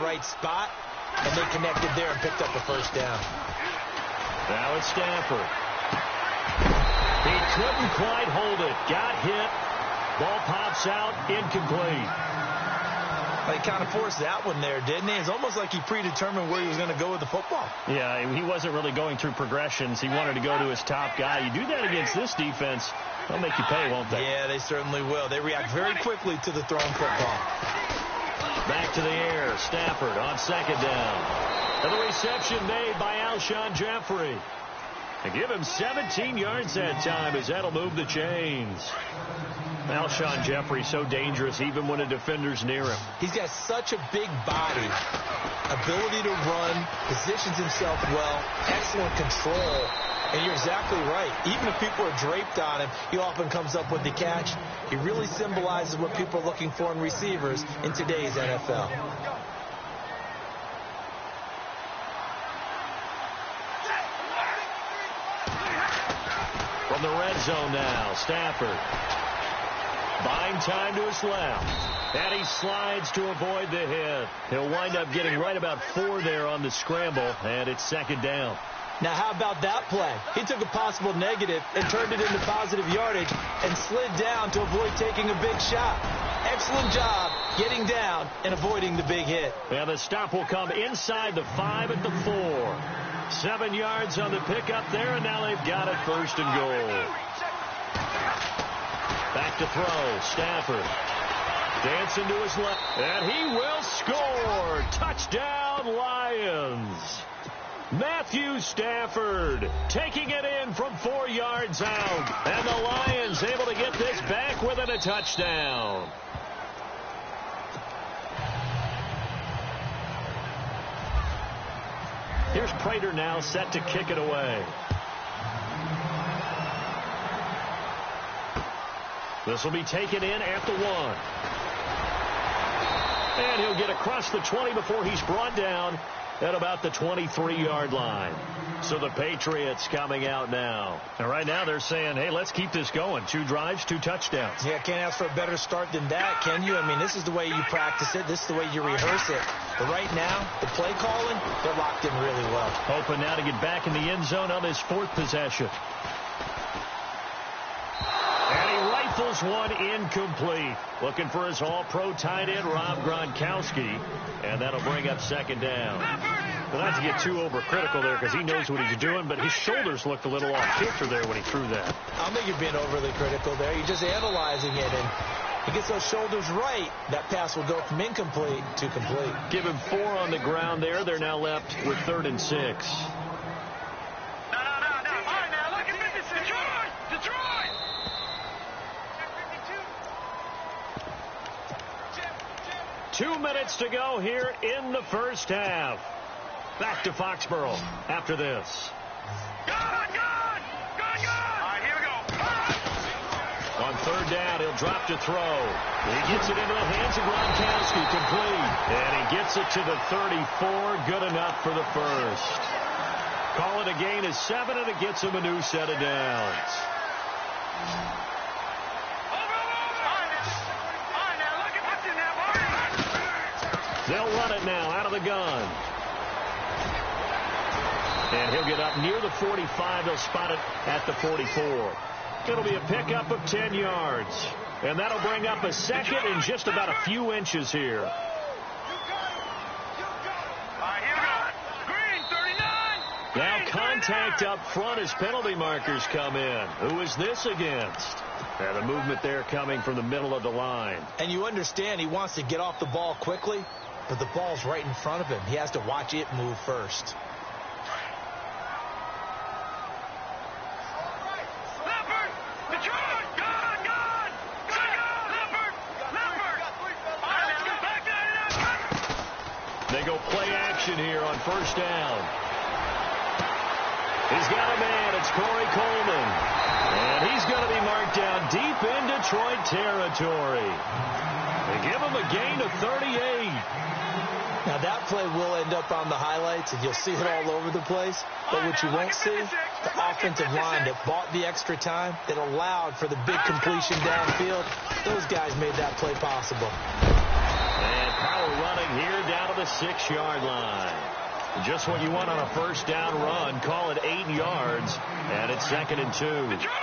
right spot, and they connected there and picked up a first down. Now it's Stafford. He couldn't quite hold it. Got hit. Ball pops out. Incomplete. He kind of forced that one there, didn't he? It's almost like he predetermined where he was going to go with the football. Yeah, he wasn't really going through progressions. He wanted to go to his top guy. You do that against this defense, they'll make you pay, won't they? Yeah, they certainly will. They react very quickly to the thrown football. Back to the air. Stafford on second down. And the reception made by Alshon Jeffrey. They give him 17 yards that time as that'll move the chains. Alshon Jeffrey so dangerous even when a defender's near him. He's got such a big body, ability to run, positions himself well, excellent control. And you're exactly right. Even if people are draped on him, he often comes up with the catch. He really symbolizes what people are looking for in receivers in today's NFL. From the red zone now, Stafford. Buying time to his left. And he slides to avoid the hit. He'll wind up getting right about 4 there on the scramble, and it's second down. Now, how about that play? He took a possible negative and turned it into positive yardage and slid down to avoid taking a big shot. Excellent job getting down and avoiding the big hit. And the stop will come inside the 5 at the 4. 7 yards on the pickup there, and now they've got it first and goal. Back to throw. Stafford. Dancing to his left. And he will score. Touchdown, Lions. Matthew Stafford taking it in from 4 yards out. And the Lions able to get this back within a touchdown. Here's Prater now set to kick it away. This will be taken in at the 1. And he'll get across the 20 before he's brought down at about the 23-yard line. So the Patriots coming out now. And right now they're saying, hey, let's keep this going. 2 drives, 2 touchdowns. Yeah, can't ask for a better start than that, can you? I mean, this is the way you practice it. This is the way you rehearse it. But right now, the play calling, they're locked in really well. Hoping now to get back in the end zone on his 4th possession. And he rifles one incomplete. Looking for his all-pro tight end, Rob Gronkowski. And that'll bring up second down. Well, not to get too overcritical there because he knows what he's doing, but his shoulders looked a little off kilter there when he threw that. I don't think you're being overly critical there. You're just analyzing it, and he gets those shoulders right. That pass will go from incomplete to complete. Give him 4 on the ground there. They're now left with 3rd and 6. No. All right, now, look at this. Detroit! 2 minutes to go here in the first half. Back to Foxborough after this. Gone! All right, here we go. On 3rd down, he'll drop to throw. He gets it into the hands of Gronkowski, complete. And he gets it to the 34, good enough for the first. Call it a gain of 7, and it gets him a new set of downs. They'll run it now out of the gun. And he'll get up near the 45. They'll spot it at the 44. It'll be a pickup of 10 yards. And that'll bring up a second in just about a few inches here. Now contact up front as penalty markers come in. Who is this against? And the movement there coming from the middle of the line. And you understand he wants to get off the ball quickly, but the ball's right in front of him. He has to watch it move first. They go play action here on 1st down. He's got a man. It's Corey Coleman. And he's going to be marked down deep in Detroit territory. They give him a gain of 38. Now, that play will end up on the highlights, and you'll see it all over the place. But what you won't see, the offensive line that bought the extra time, that allowed for the big completion downfield, those guys made that play possible. And power running here down to the 6-yard line. Just what you want on a first down run. Call it 8 yards. And it's 2nd and 2. No, check.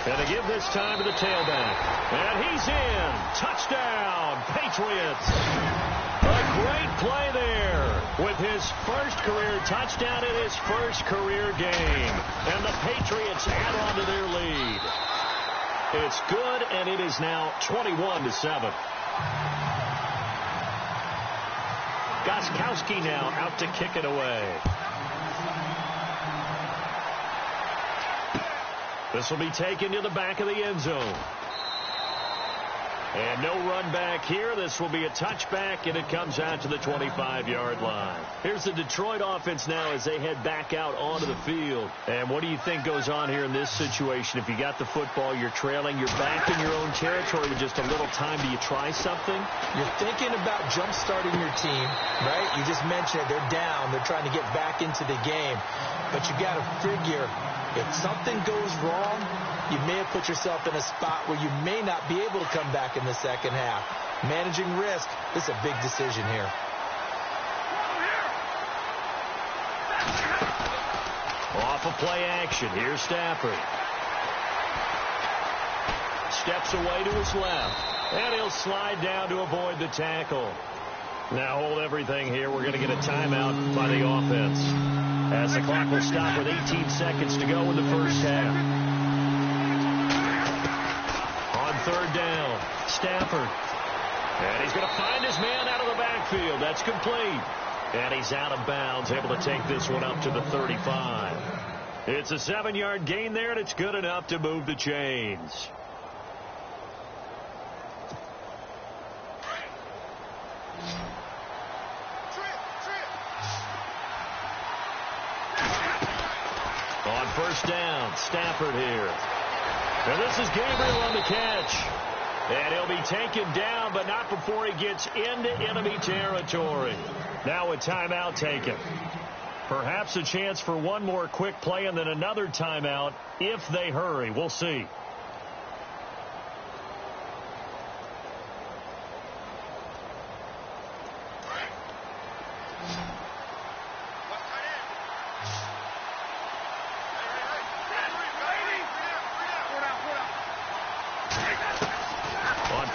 And to give this time to the tailback. And he's in. Touchdown, Patriots. A great play there with his first career touchdown in his first career game. And the Patriots add on to their lead. It's good, and it is now 21-7. Gostkowski now out to kick it away. This will be taken to the back of the end zone. And no run back here. This will be a touchback, and it comes out to the 25-yard line. Here's the Detroit offense now as they head back out onto the field. And what do you think goes on here in this situation? If you got the football, you're trailing, you're back in your own territory with just a little time. Do you try something? You're thinking about jump-starting your team, right? You just mentioned it. They're down. They're trying to get back into the game. But you got to figure, if something goes wrong, you may have put yourself in a spot where you may not be able to come back in the second half. Managing risk, this is a big decision here. Off of play action. Here's Stafford. Steps away to his left. And he'll slide down to avoid the tackle. Now hold everything here. We're going to get a timeout by the offense, as the clock will stop with 18 seconds to go in the first half. On third down, Stafford. And he's going to find his man out of the backfield. That's complete. And he's out of bounds, able to take this one up to the 35. It's a 7-yard gain there, and it's good enough to move the chains. On first down, Stafford here. And this is Gabriel on the catch. And he'll be taken down, but not before he gets into enemy territory. Now a timeout taken. Perhaps a chance for one more quick play and then another timeout if they hurry. We'll see.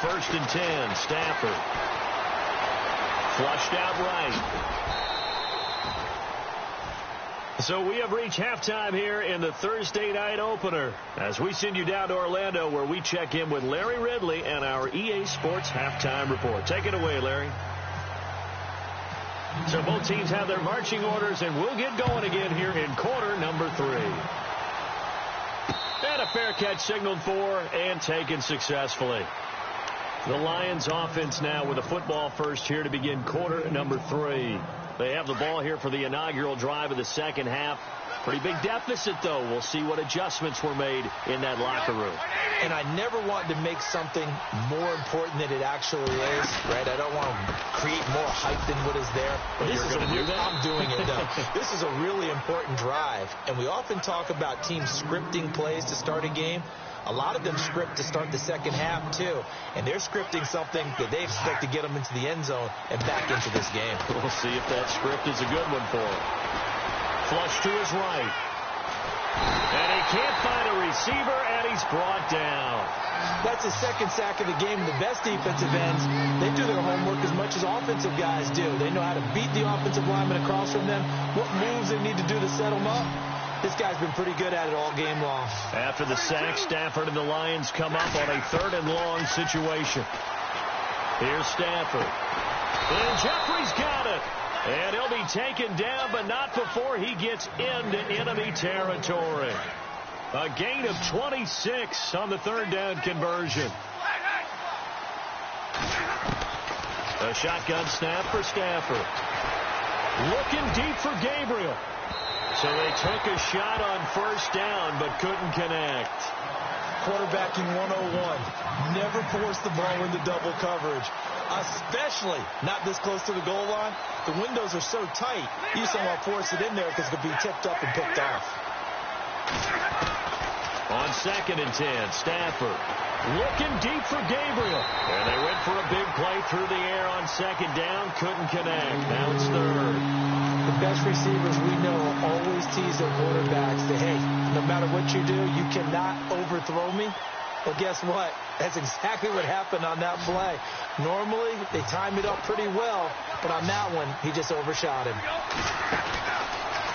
First and 10, Stafford. Flushed out right. So we have reached halftime here in the Thursday night opener, as we send you down to Orlando, where we check in with Larry Ridley and our EA Sports Halftime Report. Take it away, Larry. So both teams have their marching orders, and we'll get going again here in quarter number 3. And a fair catch signaled for and taken successfully. The Lions offense now with a football first here to begin quarter number 3. They have the ball here for the inaugural drive of the second half. Pretty big deficit, though. We'll see what adjustments were made in that locker room. And I never want to make something more important than it actually is, right? I don't want to create more hype than what is there. But you're going to do that? I'm doing it, though. This is a really important drive. And we often talk about teams scripting plays to start a game. A lot of them script to start the second half, too. And they're scripting something that they expect to get them into the end zone and back into this game. We'll see if that script is a good one for him. Flush to his right. And he can't find a receiver, and he's brought down. That's his second sack of the game. The best defensive ends, they do their homework as much as offensive guys do. They know how to beat the offensive lineman across from them, what moves they need to do to set them up. This guy's been pretty good at it all game long. After the sack, Stafford and the Lions come up on a 3rd and long situation. Here's Stafford. And Jeffrey's got it. And he'll be taken down, but not before he gets into enemy territory. A gain of 26 on the 3rd down conversion. A shotgun snap for Stafford. Looking deep for Gabriel. So they took a shot on first down, but couldn't connect. Quarterbacking 101. Never force the ball into double coverage, especially not this close to the goal line. The windows are so tight, you just don't want to force it in there because it could be tipped up and picked off. On 2nd and 10, Stafford looking deep for Gabriel. And they went for a big play through the air on 2nd down. Couldn't connect. Now it's 3rd. The best receivers we know always tease their quarterbacks that, hey, no matter what you do, you cannot overthrow me. Well, guess what? That's exactly what happened on that play. Normally, they time it up pretty well, but on that one, he just overshot him.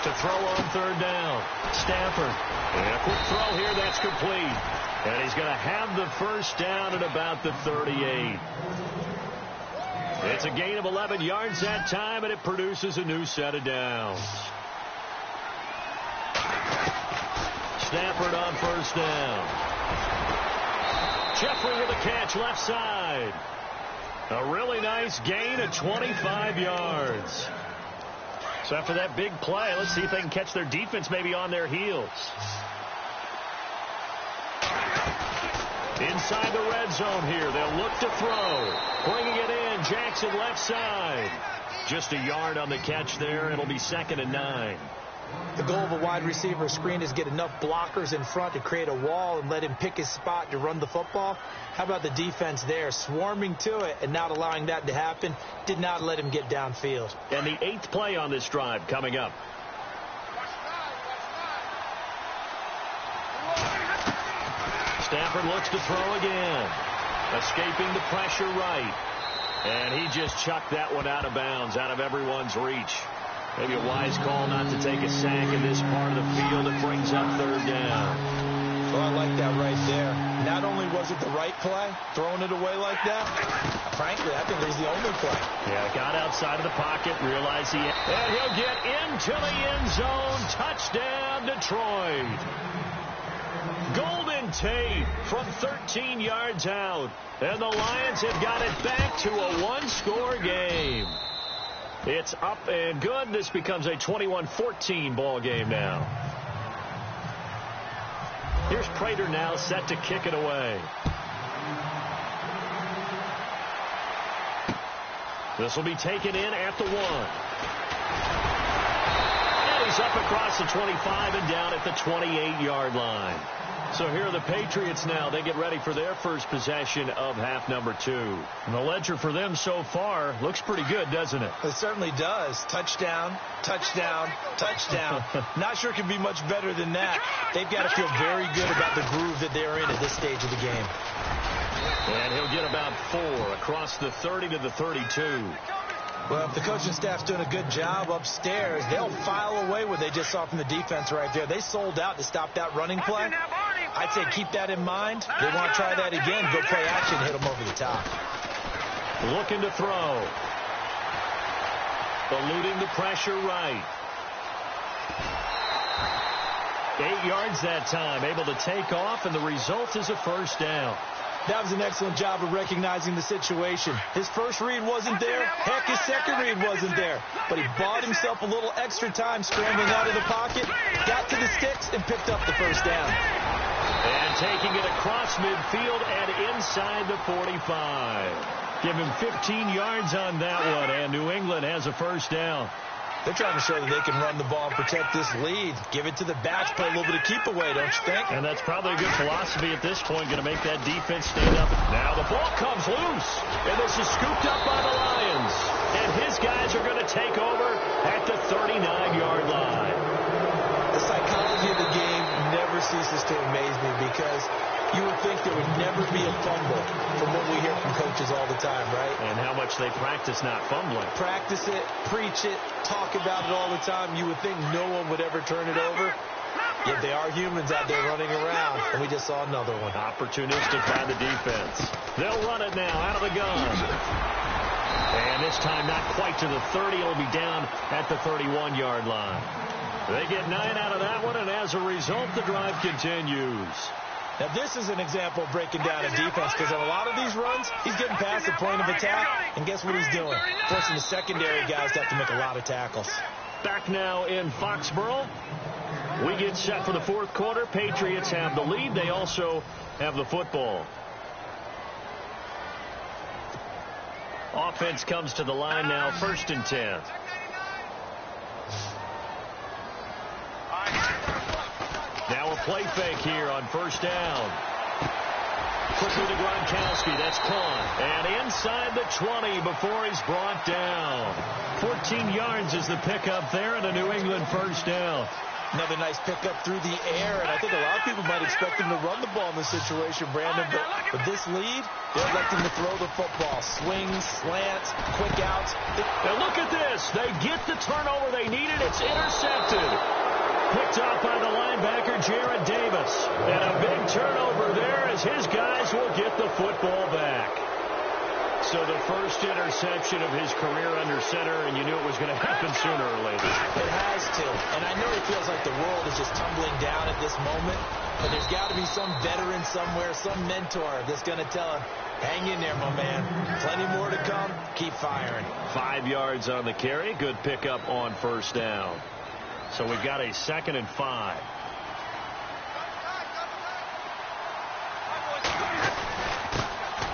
To throw on 3rd down, Stafford. And a quick throw here, that's complete. And he's going to have the 1st down at about the 38. It's a gain of 11 yards that time, and it produces a new set of downs. Stafford on 1st down. Jeffrey with a catch left side. A really nice gain of 25 yards. So after that big play, let's see if they can catch their defense maybe on their heels. Inside the red zone here. They'll look to throw. Bringing it in. Jackson left side. Just a yard on the catch there. It'll be 2nd and 9. The goal of a wide receiver screen is get enough blockers in front to create a wall and let him pick his spot to run the football. How about the defense there? Swarming to it and not allowing that to happen. Did not let him get downfield. And the 8th play on this drive coming up. Stafford looks to throw again. Escaping the pressure right. And he just chucked that one out of bounds, out of everyone's reach. Maybe a wise call not to take a sack in this part of the field. It brings up 3rd down. Well, I like that right there. Not only was it the right play, throwing it away like that, frankly, I think it was the only play. Yeah, got outside of the pocket, realized and he'll get into the end zone. Touchdown, Detroit. Golden Tate from 13 yards out. And the Lions have got it back to a one-score game. It's up and good. This becomes a 21-14 ball game now. Here's Prater now set to kick it away. This will be taken in at the 1. And he's up across the 25 and down at the 28-yard line. So here are the Patriots now. They get ready for their first possession of half number 2. And the ledger for them so far looks pretty good, doesn't it? It certainly does. Touchdown, touchdown, touchdown. Not sure it can be much better than that. They've got to feel very good about the groove that they're in at this stage of the game. And he'll get about 4 across the 30 to the 32. Well, if the coaching staff's doing a good job upstairs, they'll file away what they just saw from the defense right there. They sold out to stop that running play. I'd say keep that in mind. They want to try that again. Go play action, hit them over the top. Looking to throw. Eluding the pressure right. 8 yards that time. Able to take off, and the result is a 1st down. That was an excellent job of recognizing the situation. His first read wasn't there. Heck, his second read wasn't there. But he bought himself a little extra time scrambling out of the pocket, got to the sticks, and picked up the 1st down. And taking it across midfield and inside the 45. Give him 15 yards on that one, and New England has a 1st down. They're trying to show that they can run the ball and protect this lead. Give it to the backs, play a little bit of keep away, don't you think? And that's probably a good philosophy at this point, going to make that defense stand up. Now the ball comes loose, and this is scooped up by the Lions. And his guys are going to take over at the 39-yard line. The psychology of the game never ceases to amaze me because you would think there would never be a fumble from what we hear from coaches all the time, right? And how much they practice not fumbling. Practice it, preach it, talk about it all the time. You would think no one would ever turn it over. Yet they are humans out there running around, and we just saw another one. Opportunistic by the defense. They'll run it now out of the gun. And this time not quite to the 30. It'll be down at the 31-yard line. They get 9 out of that one, and as a result, the drive continues. Now, this is an example of breaking down a defense because on a lot of these runs, he's getting past the point of attack, and guess what he's doing? Forcing the secondary guys to have to make a lot of tackles. Back now in Foxborough. We get set for the 4th quarter. Patriots have the lead. They also have the football. Offense comes to the line now, 1st and 10. Now play fake here on first down. Quickly to Gronkowski. That's caught. And inside the 20 before he's brought down. 14 yards is the pickup there and a New England first down. Another nice pickup through the air, and I think a lot of people might expect him to run the ball in this situation, Brandon, but with this lead, they're electing to throw the football. Swings, slants, quick outs. Now look at this. They get the turnover they needed. It's intercepted. Picked off by the linebacker, Jared Davis. And a big turnover there as his guys will get the football back. So the first interception of his career under center, and you knew it was going to happen sooner or later. It has to. And I know it feels like the world is just tumbling down at this moment, but there's got to be some veteran somewhere, some mentor that's going to tell him, hang in there, my man. Plenty more to come. Keep firing. 5 yards on the carry. Good pickup on first down. So we've got a 2nd and 5.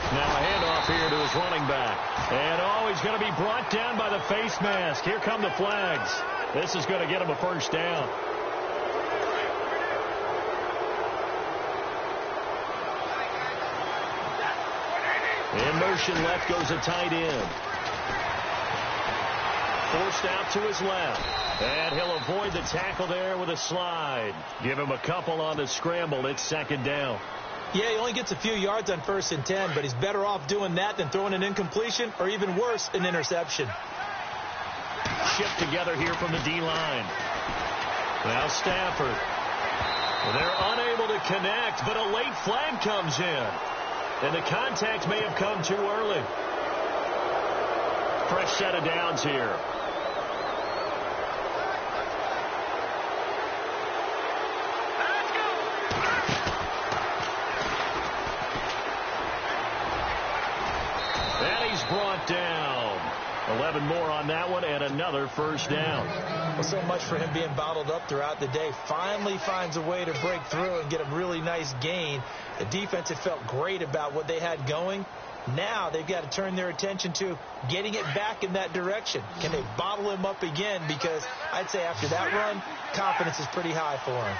Now a handoff here to his running back. And he's going to be brought down by the face mask. Here come the flags. This is going to get him a first down. In motion left goes a tight end. Forced out to his left. And he'll avoid the tackle there with a slide. Give him a couple on the scramble. It's 2nd down. Yeah, he only gets a few yards on 1st and 10, but he's better off doing that than throwing an incompletion or even worse, an interception. Shift together here from the D-line. Now Stafford. They're unable to connect, but a late flag comes in. And the contact may have come too early. Fresh set of downs here. And he's brought down. 11 more on that one and another first down. Well, so much for him being bottled up throughout the day. Finally finds a way to break through and get a really nice gain. The defense had felt great about what they had going. Now they've got to turn their attention to getting it back in that direction. Can they bottle him up again? Because I'd say after that run, confidence is pretty high for him.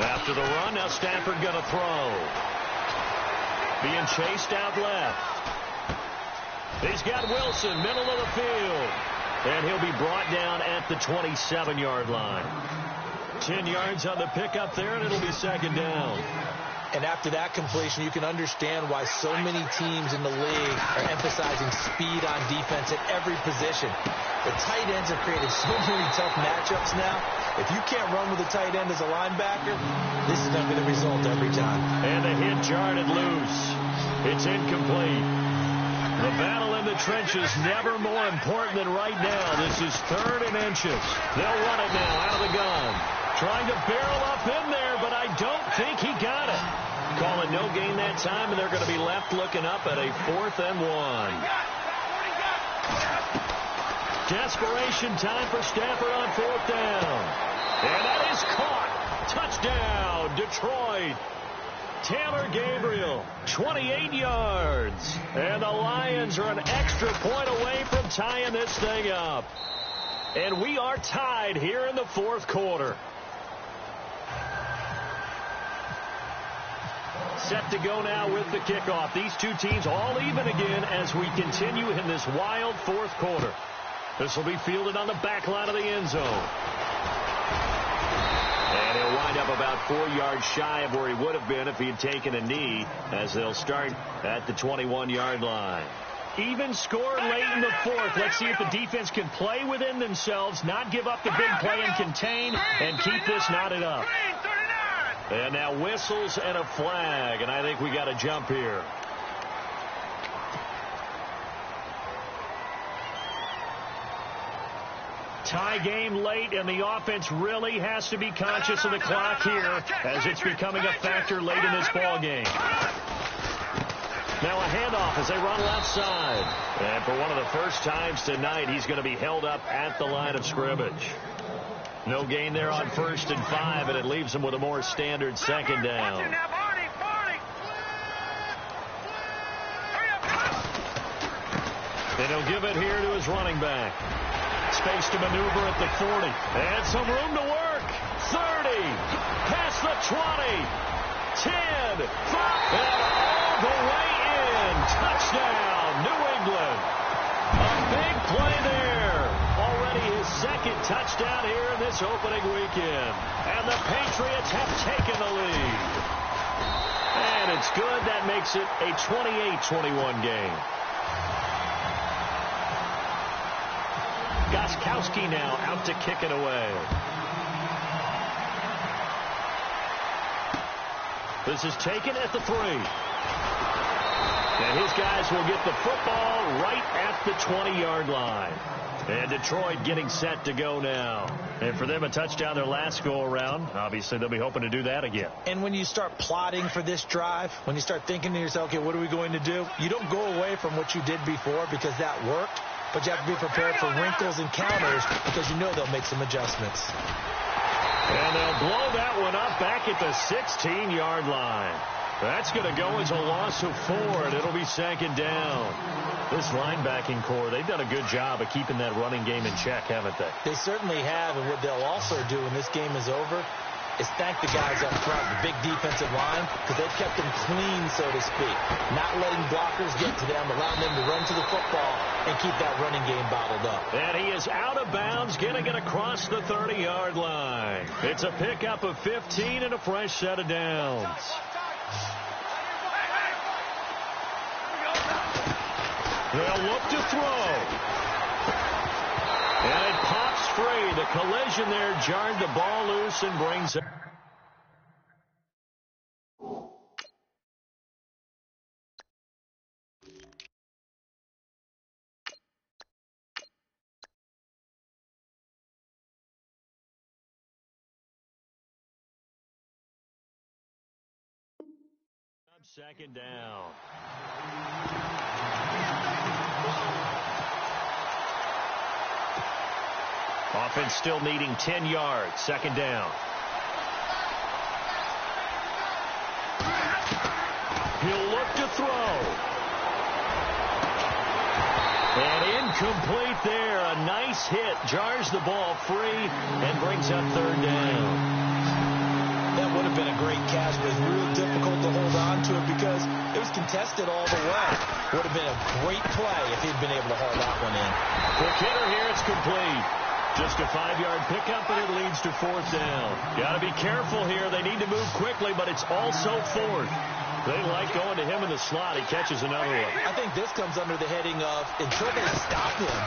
After the run, now Stafford going to throw. Being chased out left. He's got Wilson, middle of the field. And he'll be brought down at the 27-yard line. 10 yards on the pickup there, and it'll be 2nd down. And after that completion, you can understand why so many teams in the league are emphasizing speed on defense at every position. The tight ends have created so many tough matchups now. If you can't run with a tight end as a linebacker, this is going to be the result every time. And the hit jarred loose. It's incomplete. The battle in the trenches never more important than right now. This is 3rd and inches. They'll run it now out of the gun. Trying to barrel up in there, but I don't think he got it. Call it no gain that time, and they're going to be left looking up at a 4th and 1. Desperation time for Stafford on 4th down. And that is caught. Touchdown, Detroit. Taylor Gabriel, 28 yards. And the Lions are an extra point away from tying this thing up. And we are tied here in the 4th quarter. Set to go now with the kickoff. These two teams all even again as we continue in this wild 4th quarter. This will be fielded on the back line of the end zone. And he'll wind up about 4 yards shy of where he would have been if he had taken a knee, as they'll start at the 21-yard line. Even score late in the 4th. Let's see if the defense can play within themselves, not give up the big play and contain, and keep this knotted up. And now whistles and a flag, and I think we got a jump here. Tie game late, and the offense really has to be conscious of the clock here as it's becoming a factor late in this ball game. Now a handoff as they run left side. And for one of the first times tonight, he's going to be held up at the line of scrimmage. No gain there on 1st and 5, and it leaves him with a more standard 2nd down. And he'll give it here to his running back. space to maneuver at the 40. And some room to work. 30. Past the 20. 10. 5. And all the way in. Touchdown, New England. A big play there. Already his second touchdown here in this opening weekend. And the Patriots have taken the lead. And it's good. That makes it a 28-21 game. Gostkowski now out to kick it away. This is taken at the 3. And his guys will get the football right at the 20-yard line. And Detroit getting set to go now. And for them, a touchdown their last go-around. Obviously, they'll be hoping to do that again. And when you start plotting for this drive, when you start thinking to yourself, okay, what are we going to do? You don't go away from what you did before because that worked. But you have to be prepared for wrinkles and counters because you know they'll make some adjustments. And they'll blow that one up back at the 16-yard line. That's going to go as a loss of 4, and it'll be second down. This linebacking core, they've done a good job of keeping that running game in check, haven't they? They certainly have, and what they'll also do when this game is over is thank the guys up front, the big defensive line, because they've kept them clean, so to speak. Not letting blockers get to them, allowing them to run to the football and keep that running game bottled up. And he is out of bounds, getting it across the 30-yard line. It's a pickup of 15 and a fresh set of downs. They'll look to throw. And it pops free. The collision there jarred the ball loose and brings it. Second down. Offense still needing 10 yards. Second down. He'll look to throw. And incomplete there. A nice hit. Jars the ball free and brings up third down. That would have been a great catch, but it's real difficult to hold on to it because it was contested all the way. Would have been a great play if he'd been able to haul that one in. Quick hitter here. It's complete. Just a 5-yard pickup, and it leads to fourth down. Got to be careful here. They need to move quickly, but it's also fourth. They like going to him in the slot. He catches another one. I think this comes under the heading of, until they stop him,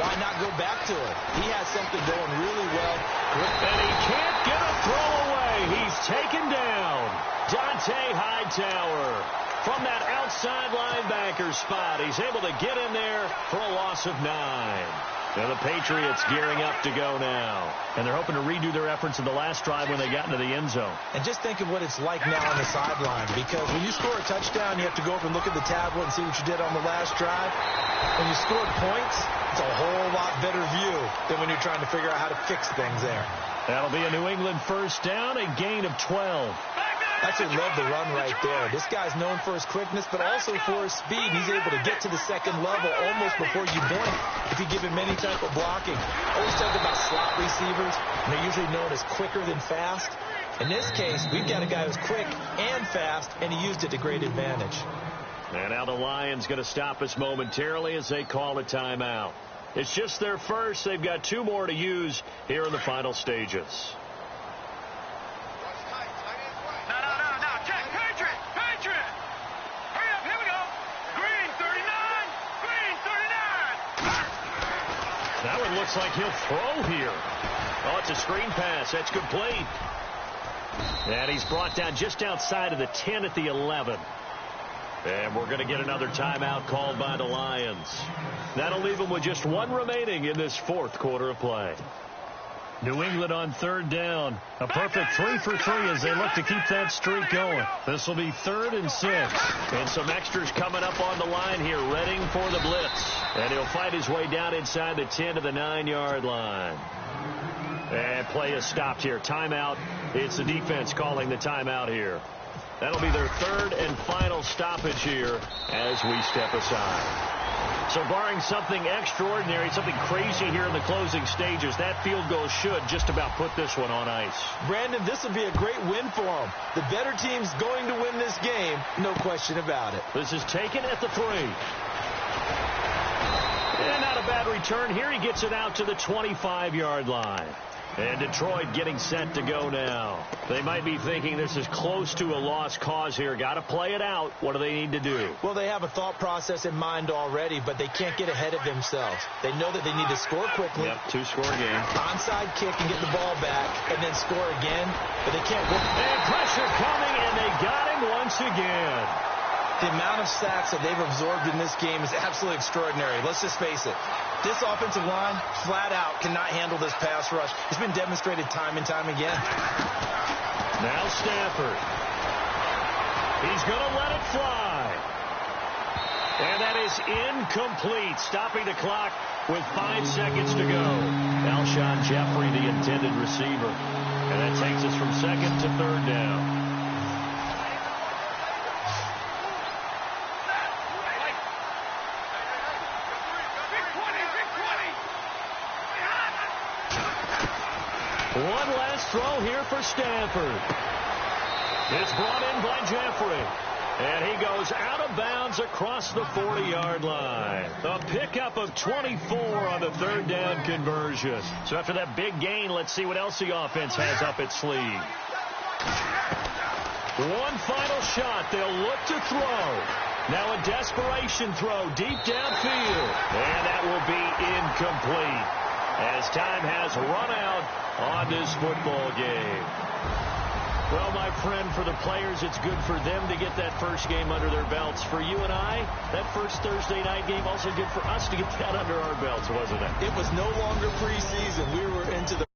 why not go back to it? He has something going really well. And he can't get a throw away. He's taken down. Dante Hightower from that outside linebacker spot. He's able to get in there for a loss of 9. Now the Patriots gearing up to go now. And they're hoping to redo their efforts in the last drive when they got into the end zone. And just think of what it's like now on the sideline. Because when you score a touchdown, you have to go over and look at the tablet and see what you did on the last drive. When you scored points, it's a whole lot better view than when you're trying to figure out how to fix things there. That'll be a New England first down, a gain of 12. That's what led the run right there. This guy's known for his quickness, but also for his speed. He's able to get to the second level almost before you blink if you give him any type of blocking. Always talk about slot receivers, and they're usually known as quicker than fast. In this case, we've got a guy who's quick and fast, and he used it to great advantage. And now the Lions going to stop us momentarily as they call a timeout. It's just their first. They've got 2 more to use here in the final stages. That one looks like he'll throw here. Oh, it's a screen pass. That's complete. And he's brought down just outside of the 10 at the 11. And we're going to get another timeout called by the Lions. That'll leave them with just 1 remaining in this fourth quarter of play. New England on third down. A perfect 3 for 3 as they look to keep that streak going. This will be 3rd and 6. And some extras coming up on the line here, readying for the blitz. And he'll fight his way down inside the 10 to the 9-yard line. And play is stopped here. Timeout. It's the defense calling the timeout here. That'll be their 3rd and final stoppage here as we step aside. So barring something extraordinary, something crazy here in the closing stages, that field goal should just about put this one on ice. Brandon, this will be a great win for them. The better team's going to win this game, no question about it. This is taken at the 3. And not a bad return here. He gets it out to the 25-yard line. And Detroit getting set to go now. They might be thinking this is close to a lost cause here. Got to play it out. What do they need to do? Well, they have a thought process in mind already, but they can't get ahead of themselves. They know that they need to score quickly. Yep, 2-score game. Onside kick and get the ball back, and then score again. But they can't win. And pressure coming, and they got him once again. The amount of sacks that they've absorbed in this game is absolutely extraordinary. Let's just face it. This offensive line, flat out, cannot handle this pass rush. It's been demonstrated time and time again. Now Stafford. He's going to let it fly. And that is incomplete. Stopping the clock with 5 seconds to go. Alshon Jeffrey, the intended receiver. And that takes us from 2nd to 3rd down. One last throw here for Stafford. It's brought in by Jeffrey. And he goes out of bounds across the 40-yard line. A pickup of 24 on the 3rd down conversion. So after that big gain, let's see what else the offense has up its sleeve. One final shot. They'll look to throw. Now a desperation throw deep downfield. And that will be incomplete, as time has run out on this football game. Well, my friend, for the players, it's good for them to get that first game under their belts. For you and I, that first Thursday night game, also good for us to get that under our belts, wasn't it? It was no longer preseason. We were into the